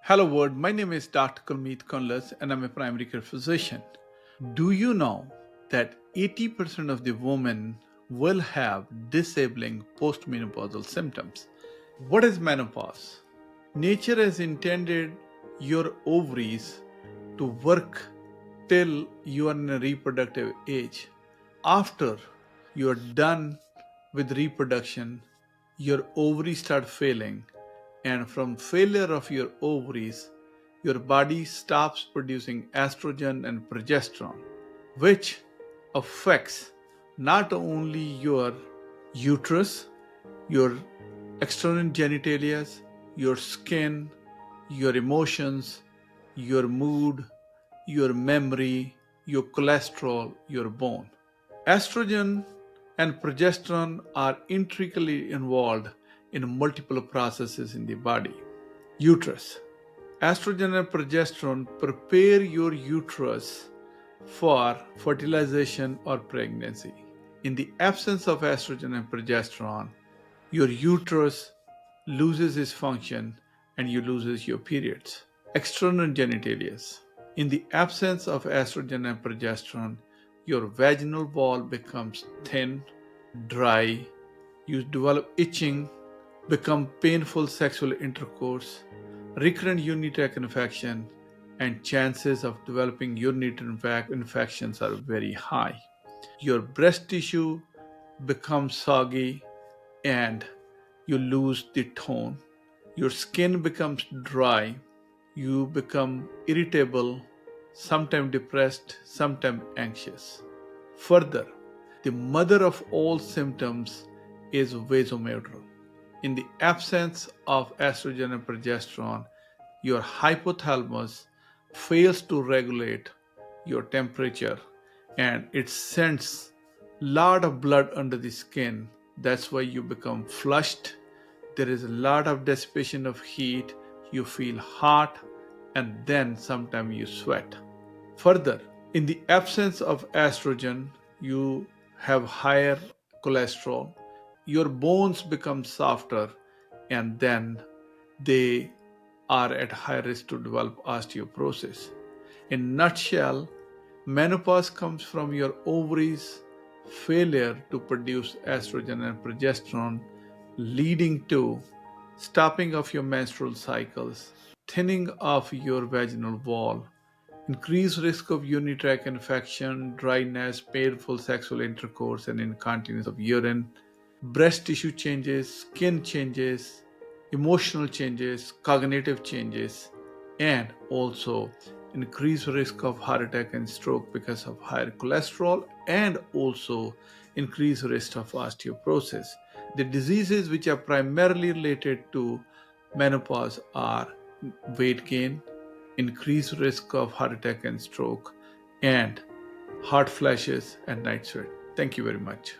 Hello world, my name is Dr. Kundlasmd and I'm a primary care physician. Do you know that 80% of the women will have disabling postmenopausal symptoms? What is menopause? Nature has intended your ovaries to work till you are in a reproductive age. After you are done with reproduction, your ovaries start failing, and from failure of your ovaries, your body stops producing estrogen and progesterone, which affects not only your uterus, your external genitalia, your skin, your emotions, your mood, your memory, your cholesterol, your bone. Estrogen and progesterone are intricately involved in multiple processes in the body. Uterus. Estrogen and progesterone prepare your uterus for fertilization or pregnancy. In the absence of estrogen and progesterone, your uterus loses its function and you loses your periods. External genitalia. In the absence of estrogen and progesterone, your vaginal wall becomes thin, dry, you develop itching, become painful sexual intercourse, recurrent urinary tract infection, and chances of developing urinary tract infections are very high. Your breast tissue becomes soggy and you lose the tone. Your skin becomes dry, you become irritable, sometimes depressed, sometimes anxious. Further, the mother of all symptoms is vasomotor. In the absence of estrogen and progesterone, your hypothalamus fails to regulate your temperature and it sends lot of blood under the skin. That's why you become flushed. There is a lot of dissipation of heat. You feel hot and then sometimes you sweat. Further, in the absence of estrogen, you have higher cholesterol. Your bones become softer and then they are at high risk to develop osteoporosis. In a nutshell, menopause comes from your ovaries' failure to produce estrogen and progesterone, leading to stopping of your menstrual cycles, thinning of your vaginal wall, increased risk of urinary tract infection, dryness, painful sexual intercourse, and incontinence of urine, breast tissue changes, skin changes, emotional changes, cognitive changes, and also increased risk of heart attack and stroke because of higher cholesterol, and also increased risk of osteoporosis. The diseases which are primarily related to menopause are weight gain, increased risk of heart attack and stroke, and hot flashes and night sweat. Thank you very much.